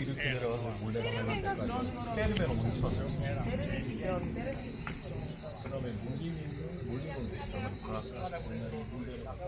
이렇게 내려가서 몰래 가면 때리면 멈춰서요. 그다음에 몰린 건데 있잖아.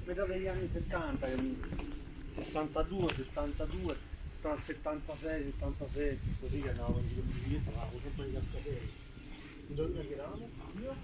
metà degli anni 70, 62, 72, 76, 77, così che andavo in giro di via, avevo sempre i cascateri. Dove eravamo? Io?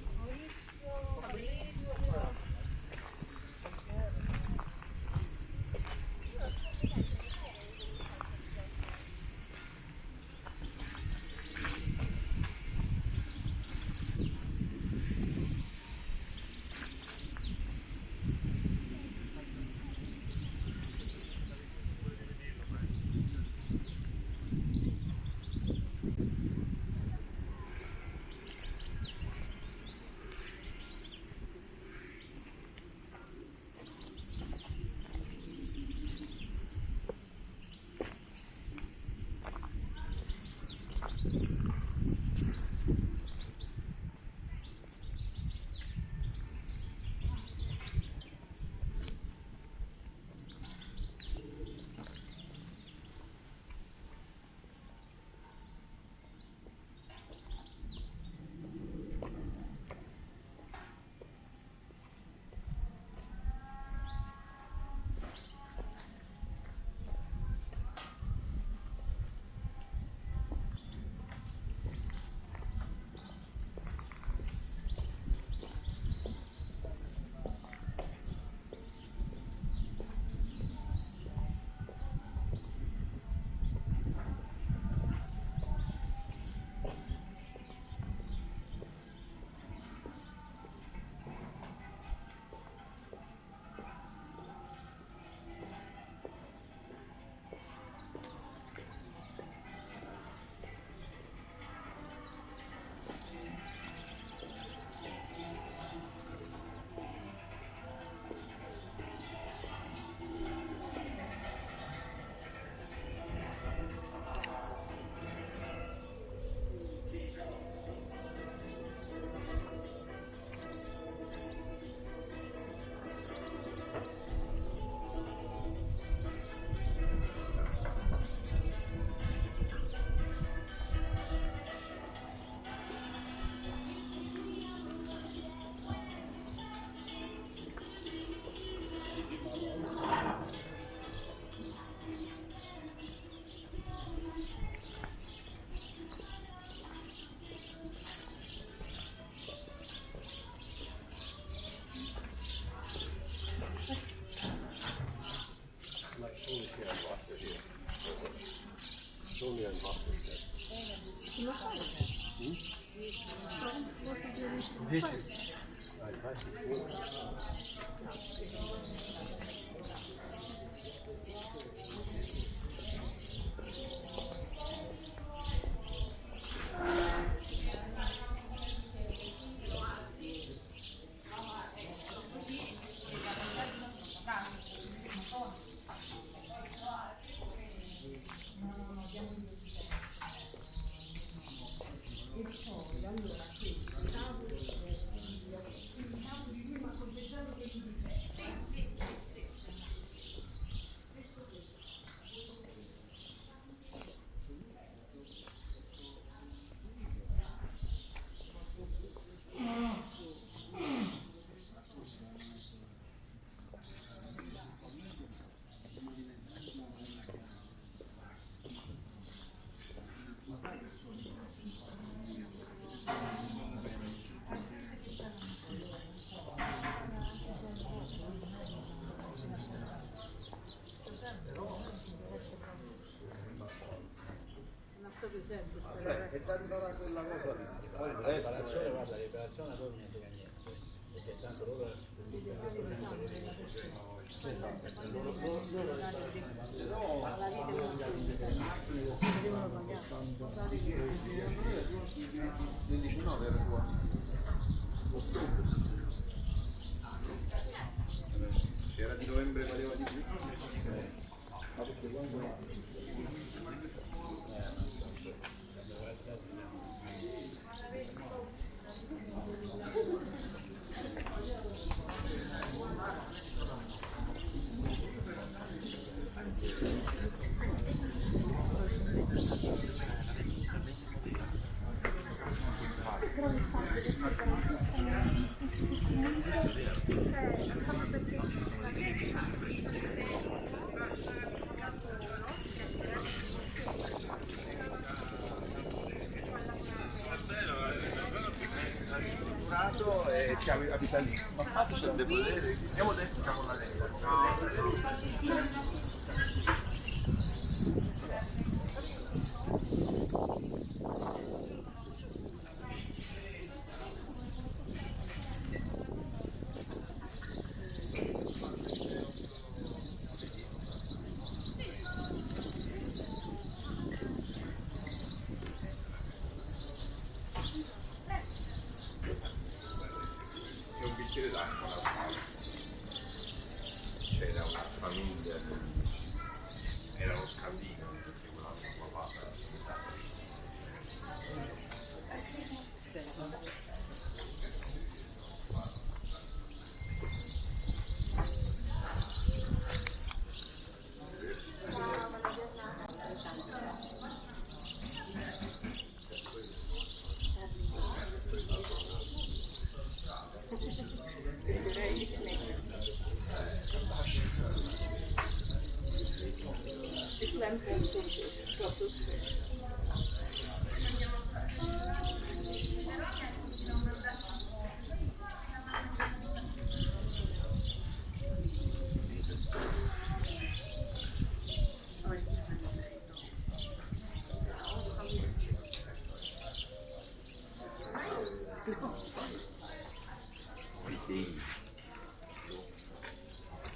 Non mi è arrivato. Invece? Vai. E tanto quella cosa lì. Poi il resto Riparazione, guarda, riparazione a loro non frega niente, perché tanto loro le 19 era tua. Se era di novembre valeva di più. Ma perché quando e siamo abitati lì. Ma fatto se devo vedere, abbiamo detto siamo la un bicchiere d'acqua alla sala. C'era una famiglia, era uno scandino, perché quella mia papà era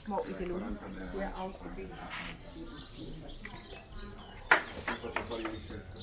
What we can learn from them. We're out of it. faccio fuori di scelta.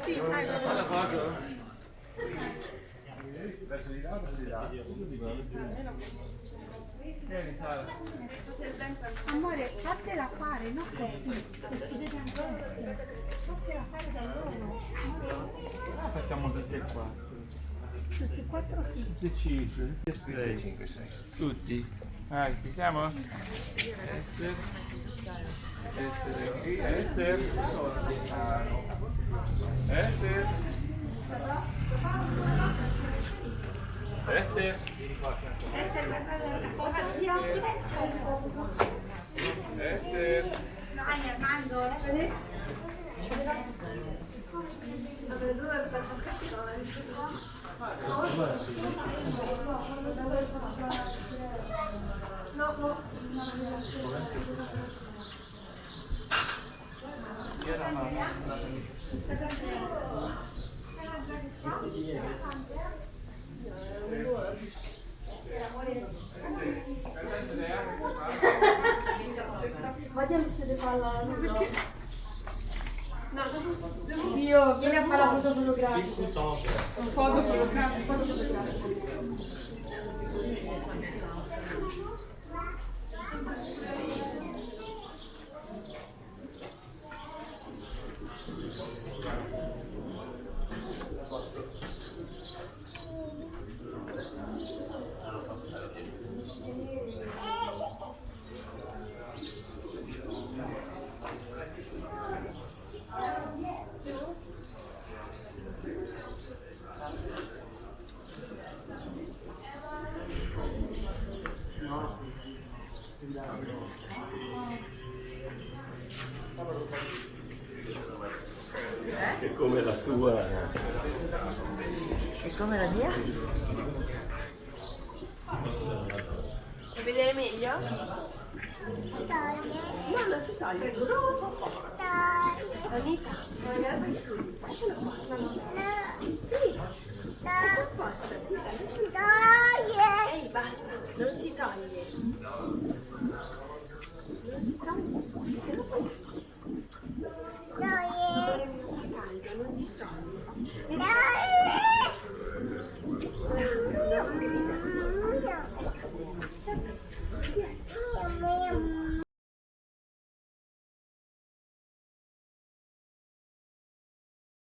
sì, Verso di là o verso di là? Vieni, Sara. Amore, fatela fare, non così, che si vede anche. Fatela fare da loro. Facciamo tutti e quattro. Tutti e quattro chi? Tutti e cinque, tutti e sei. Tutti? Ah, ci siamo? Esther. Esther qui. Esther. Ah, no. Esther. Esther. Esther. Vai Armando, Vediamo se ne fa la sì, vieni a fare la foto fotografica. Un foto fotografica. È come la tua. è come la mia? Vuoi vedere meglio? No, non si toglie. Anita, magari vai su. Lascialo qua. No, no. Sì.